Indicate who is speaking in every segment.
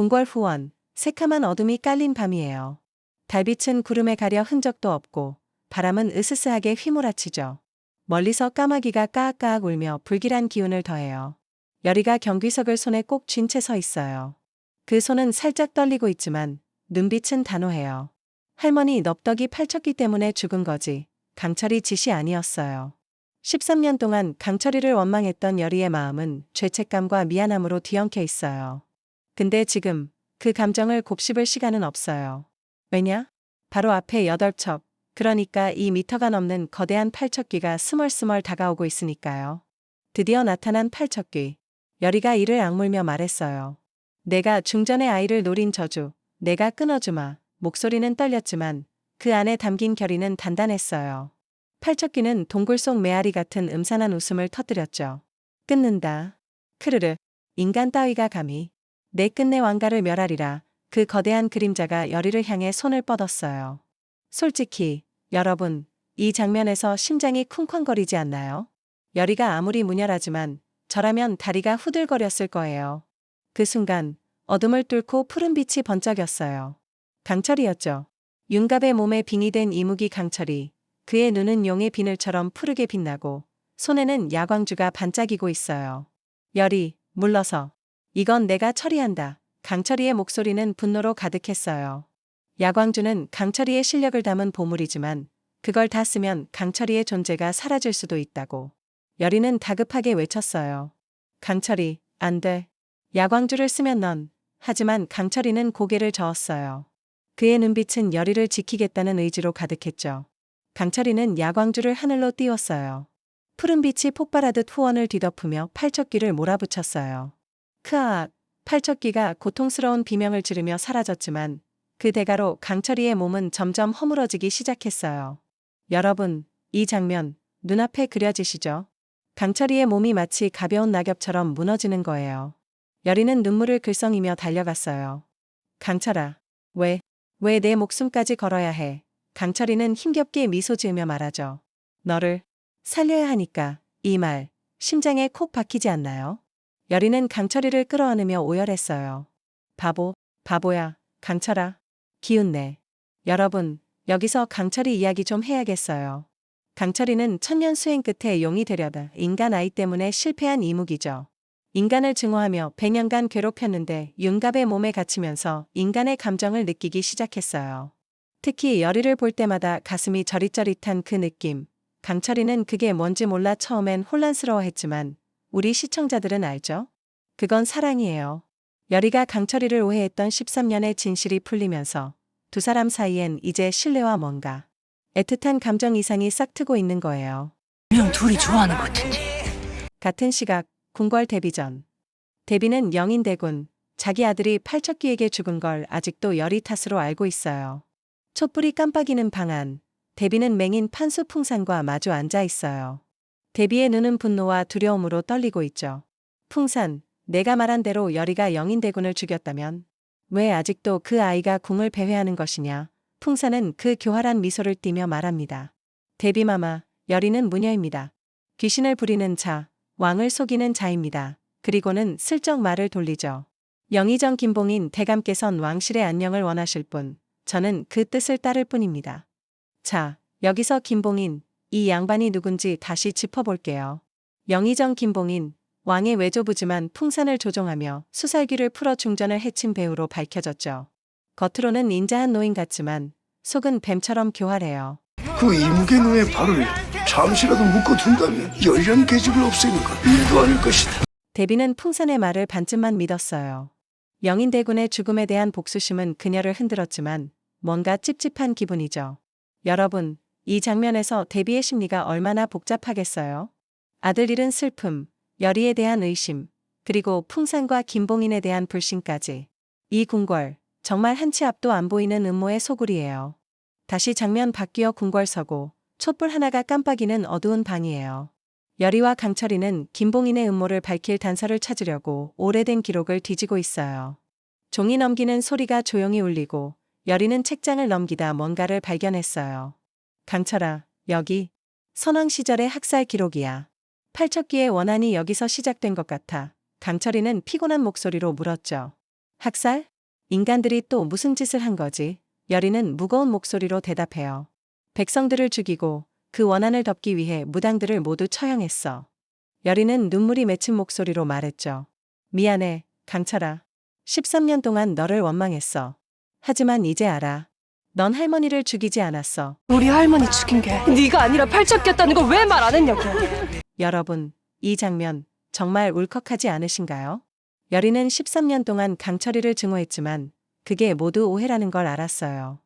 Speaker 1: 궁궐 후원, 새카만 어둠이 깔린 밤이에요. 달빛은 구름에 가려 흔적도 없고 바람은 으스스하게 휘몰아치죠. 멀리서 까마귀가 까악까악 울며 불길한 기운을 더해요. 여리가 경귀석을 손에 꼭 쥔 채 서 있어요. 그 손은 살짝 떨리고 있지만 눈빛은 단호해요. 할머니 넙덕이 팔척기 때문에 죽은 거지 강철이 짓이 아니었어요. 13년 동안 강철이를 원망했던 여리의 마음은 죄책감과 미안함으로 뒤엉켜 있어요. 근데 지금 그 감정을 곱씹을 시간은 없어요. 왜냐? 바로 앞에 8첩, 그러니까 2미터가 넘는 거대한 팔척귀가 스멀스멀 다가오고 있으니까요. 드디어 나타난 팔척귀. 여리가 이를 악물며 말했어요. 내가 중전의 아이를 노린 저주, 내가 끊어주마. 목소리는 떨렸지만 그 안에 담긴 결의는 단단했어요. 팔척귀는 동굴 속 메아리 같은 음산한 웃음을 터뜨렸죠. 끊는다. 크르르. 인간 따위가 감히 내 끝내 왕가를 멸하리라. 그 거대한 그림자가 여리를 향해 손을 뻗었어요. 솔직히 여러분, 이 장면에서 심장이 쿵쾅거리지 않나요? 여리가 아무리 문열하지만 저라면 다리가 후들거렸을 거예요. 그 순간 어둠을 뚫고 푸른 빛이 번쩍였어요. 강철이었죠. 윤갑의 몸에 빙의된 이무기 강철이. 그의 눈은 용의 비늘처럼 푸르게 빛나고 손에는 야광주가 반짝이고 있어요. 여리, 물러서. 이건 내가 처리한다. 강철이의 목소리는 분노로 가득했어요. 야광주는 강철이의 실력을 담은 보물이지만 그걸 다 쓰면 강철이의 존재가 사라질 수도 있다고. 여리는 다급하게 외쳤어요. 강철이, 안 돼. 야광주를 쓰면 넌. 하지만 강철이는 고개를 저었어요. 그의 눈빛은 여리를 지키겠다는 의지로 가득했죠. 강철이는 야광주를 하늘로 띄웠어요. 푸른 빛이 폭발하듯 후원을 뒤덮으며 팔척귀를 몰아붙였어요. 크아악. 팔척귀가 고통스러운 비명을 지르며 사라졌지만 그 대가로 강철이의 몸은 점점 허물어지기 시작했어요. 여러분, 이 장면 눈앞에 그려지시죠? 강철이의 몸이 마치 가벼운 낙엽처럼 무너지는 거예요. 여리는 눈물을 글썽이며 달려갔어요. 강철아, 왜 내 목숨까지 걸어야 해? 강철이는 힘겹게 미소 지으며 말하죠. 너를 살려야 하니까. 이 말, 심장에 콕 박히지 않나요? 여리는 강철이를 끌어안으며 오열했어요. 바보야, 강철아. 기운내. 여러분, 여기서 강철이 이야기 좀 해야겠어요. 강철이는 천년 수행 끝에 용이 되려다 인간 아이 때문에 실패한 이무기죠. 인간을 증오하며 100년간 괴롭혔는데 윤갑의 몸에 갇히면서 인간의 감정을 느끼기 시작했어요. 특히 여리를 볼 때마다 가슴이 저릿저릿한 그 느낌. 강철이는 그게 뭔지 몰라 처음엔 혼란스러워했지만 우리 시청자들은 알죠? 그건 사랑이에요. 여리가 강철이를 오해했던 13년의 진실이 풀리면서 두 사람 사이엔 이제 신뢰와 뭔가 애틋한 감정 이상이 싹트고 있는 거예요.
Speaker 2: 명 둘이 좋아하는 것 같은데.
Speaker 1: 같은 시각 궁궐 대비전. 대비는 영인대군, 자기 아들이 팔척귀에게 죽은 걸 아직도 여리 탓으로 알고 있어요. 촛불이 깜빡이는 방 안, 대비는 맹인 판수 풍산과 마주 앉아 있어요. 대비의 눈은 분노와 두려움으로 떨리고 있죠. 풍산, 내가 말한 대로 여리가 영인대군을 죽였다면 왜 아직도 그 아이가 궁을 배회하는 것이냐? 풍산은 그 교활한 미소를 띠며 말합니다. 대비마마, 여리는 무녀입니다. 귀신을 부리는 자, 왕을 속이는 자입니다. 그리고는 슬쩍 말을 돌리죠. 영의정 김봉인 대감께선 왕실의 안녕을 원하실 뿐, 저는 그 뜻을 따를 뿐입니다. 자, 여기서 김봉인, 이 양반이 누군지 다시 짚어볼게요. 영의정 김봉인, 왕의 외조부지만 풍산을 조종하며 수살귀를 풀어 중전을 해친 배우로 밝혀졌죠. 겉으로는 인자한 노인 같지만 속은 뱀처럼 교활해요.
Speaker 3: 그 이무개 놈의 발을 잠시라도 묶어둔다면 열련 계집을 없애는 건 일도 아닐 것이다.
Speaker 1: 대비는 풍산의 말을 반쯤만 믿었어요. 영인대군의 죽음에 대한 복수심은 그녀를 흔들었지만 뭔가 찝찝한 기분이죠. 여러분, 이 장면에서 대비의 심리가 얼마나 복잡하겠어요? 아들 잃은 슬픔, 여리에 대한 의심, 그리고 풍산과 김봉인에 대한 불신까지. 이 궁궐, 정말 한 치 앞도 안 보이는 음모의 소굴이에요. 다시 장면 바뀌어 궁궐 서고 촛불 하나가 깜빡이는 어두운 방이에요. 여리와 강철이는 김봉인의 음모를 밝힐 단서를 찾으려고 오래된 기록을 뒤지고 있어요. 종이 넘기는 소리가 조용히 울리고 여리는 책장을 넘기다 뭔가를 발견했어요. 강철아, 여기 선왕 시절의 학살 기록이야. 팔척귀의 원한이 여기서 시작된 것 같아. 강철이는 피곤한 목소리로 물었죠. 학살? 인간들이 또 무슨 짓을 한 거지? 여리는 무거운 목소리로 대답해요. 백성들을 죽이고 그 원한을 덮기 위해 무당들을 모두 처형했어. 여리는 눈물이 맺힌 목소리로 말했죠. 미안해, 강철아. 13년 동안 너를 원망했어. 하지만 이제 알아. 넌 할머니를 죽이지 않았어.
Speaker 4: 우리 할머니 죽인 게 네가 아니라 팔척이었다는 걸 왜 말 안 했냐고.
Speaker 1: 여러분, 이 장면 정말 울컥하지 않으신가요? 여리는 13년 동안 강철이를 증오했지만 그게 모두 오해라는 걸 알았어요.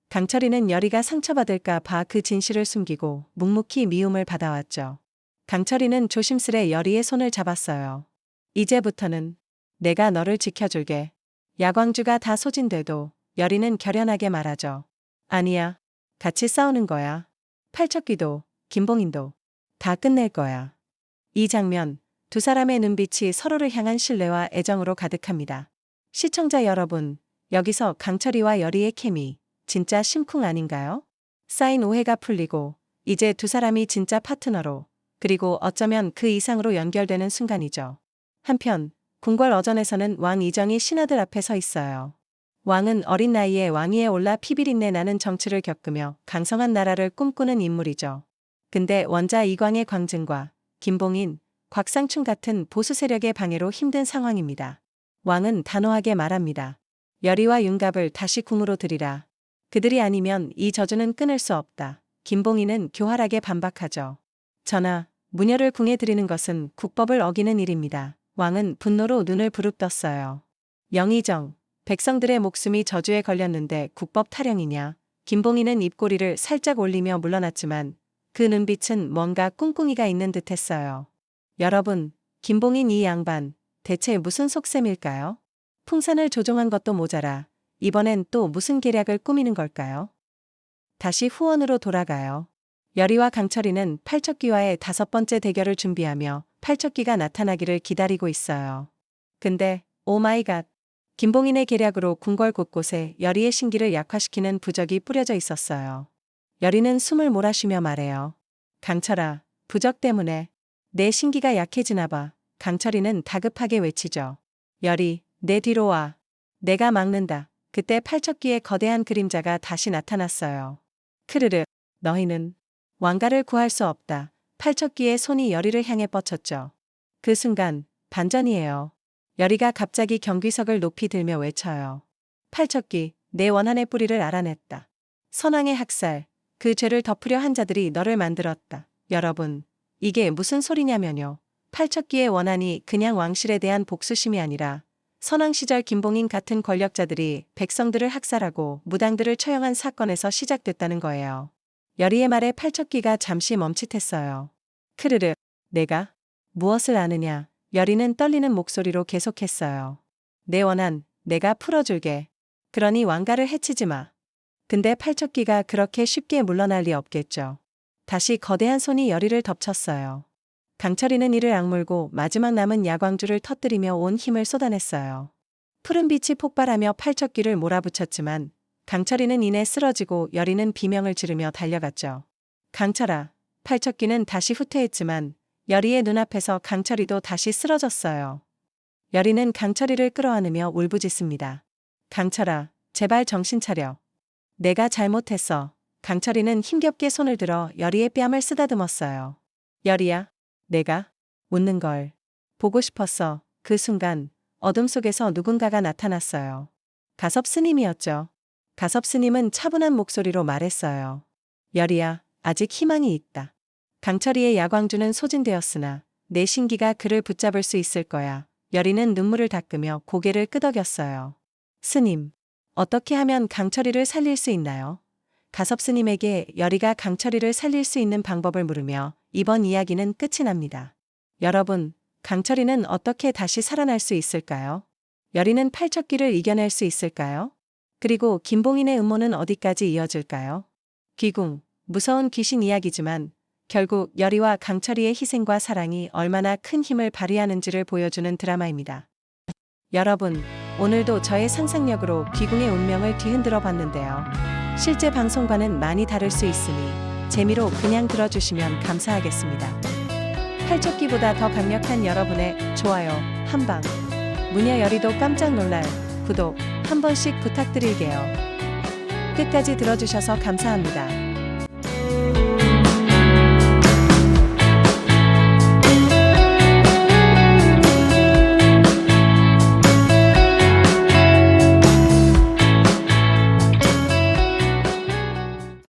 Speaker 1: 강철이는 여리가 상처받을까 봐 그 진실을 숨기고 묵묵히 미움을 받아왔죠. 강철이는 조심스레 여리의 손을 잡았어요. 이제부터는 내가 너를 지켜줄게. 야광주가 다 소진돼도 여리는 결연하게 말하죠. 아니야. 같이 싸우는 거야. 팔척귀도 김봉인도 다 끝낼 거야. 이 장면, 두 사람의 눈빛이 서로를 향한 신뢰와 애정으로 가득합니다. 시청자 여러분, 여기서 강철이와 여리의 케미 진짜 심쿵 아닌가요? 쌓인 오해가 풀리고 이제 두 사람이 진짜 파트너로, 그리고 어쩌면 그 이상으로 연결되는 순간이죠. 한편 궁궐 어전에서는 왕 이정이 신하들 앞에 서 있어요. 왕은 어린 나이에 왕위에 올라 피비린내 나는 정치를 겪으며 강성한 나라를 꿈꾸는 인물이죠. 근데 원자 이광의 광증과 김봉인, 곽상춘 같은 보수 세력의 방해로 힘든 상황입니다. 왕은 단호하게 말합니다. 여리와 윤갑을 다시 궁으로 들이라. 그들이 아니면 이 저주는 끊을 수 없다. 김봉인은 교활하게 반박하죠. 전하, 무녀를 궁에 들이는 것은 국법을 어기는 일입니다. 왕은 분노로 눈을 부릅떴어요. 영의정, 백성들의 목숨이 저주에 걸렸는데 국법 타령이냐. 김봉인은 입꼬리를 살짝 올리며 물러났지만 그 눈빛은 뭔가 꿍꿍이가 있는 듯했어요. 여러분, 김봉인 이 양반 대체 무슨 속셈일까요? 풍산을 조종한 것도 모자라 이번엔 또 무슨 계략을 꾸미는 걸까요? 다시 후원으로 돌아가요. 여리와 강철이는 팔척귀와의 5번째 대결을 준비하며 팔척귀가 나타나기를 기다리고 있어요. 근데 오마이갓, 김봉인의 계략으로 궁궐 곳곳에 여리의 신기를 약화시키는 부적이 뿌려져 있었어요. 여리는 숨을 몰아쉬며 말해요. 강철아, 부적 때문에 내 신기가 약해지나 봐. 강철이는 다급하게 외치죠. 여리, 내 뒤로 와. 내가 막는다. 그때 팔척귀의 거대한 그림자가 다시 나타났어요. 크르르, 너희는 왕가를 구할 수 없다. 팔척귀의 손이 여리를 향해 뻗쳤죠. 그 순간 반전이에요. 여리가 갑자기 경귀석을 높이 들며 외쳐요. 팔척귀, 내 원한의 뿌리를 알아냈다. 선왕의 학살, 그 죄를 덮으려 한 자들이 너를 만들었다. 여러분, 이게 무슨 소리냐면요. 팔척귀의 원한이 그냥 왕실에 대한 복수심이 아니라 선왕 시절 김봉인 같은 권력자들이 백성들을 학살하고 무당들을 처형한 사건에서 시작됐다는 거예요. 여리의 말에 팔척귀가 잠시 멈칫했어요. 크르르, 내가 무엇을 아느냐. 여리는 떨리는 목소리로 계속했어요. 내 원한, 내가 풀어줄게. 그러니 왕가를 해치지 마. 근데 팔척귀가 그렇게 쉽게 물러날 리 없겠죠. 다시 거대한 손이 여리를 덮쳤어요. 강철이는 이를 악물고 마지막 남은 야광주를 터뜨리며 온 힘을 쏟아냈어요. 푸른 빛이 폭발하며 팔척귀를 몰아붙였지만 강철이는 이내 쓰러지고 여리는 비명을 지르며 달려갔죠. 강철아, 팔척귀는 다시 후퇴했지만 여리의 눈앞에서 강철이도 다시 쓰러졌어요. 여리는 강철이를 끌어안으며 울부짖습니다. 강철아, 제발 정신 차려. 내가 잘못했어. 강철이는 힘겹게 손을 들어 여리의 뺨을 쓰다듬었어요. 여리야, 내가 웃는 걸 보고 싶었어. 그 순간 어둠 속에서 누군가가 나타났어요. 가섭 스님이었죠. 가섭 스님은 차분한 목소리로 말했어요. 여리야, 아직 희망이 있다. 강철이의 야광주는 소진되었으나 내 신기가 그를 붙잡을 수 있을 거야. 여리는 눈물을 닦으며 고개를 끄덕였어요. 스님, 어떻게 하면 강철이를 살릴 수 있나요? 가섭 스님에게 여리가 강철이를 살릴 수 있는 방법을 물으며 이번 이야기는 끝이 납니다. 여러분, 강철이는 어떻게 다시 살아날 수 있을까요? 여리는 팔척귀를 이겨낼 수 있을까요? 그리고 김봉인의 음모는 어디까지 이어질까요? 귀궁, 무서운 귀신 이야기지만 결국 여리와 강철이의 희생과 사랑이 얼마나 큰 힘을 발휘하는지를 보여주는 드라마입니다. 여러분, 오늘도 저의 상상력으로 귀궁의 운명을 뒤흔들어 봤는데요. 실제 방송과는 많이 다를 수 있으니 재미로 그냥 들어주시면 감사하겠습니다. 팔척귀보다 더 강력한 여러분의 좋아요, 한방, 무녀 여리도 깜짝 놀랄 구독 한 번씩 부탁드릴게요. 끝까지 들어주셔서 감사합니다.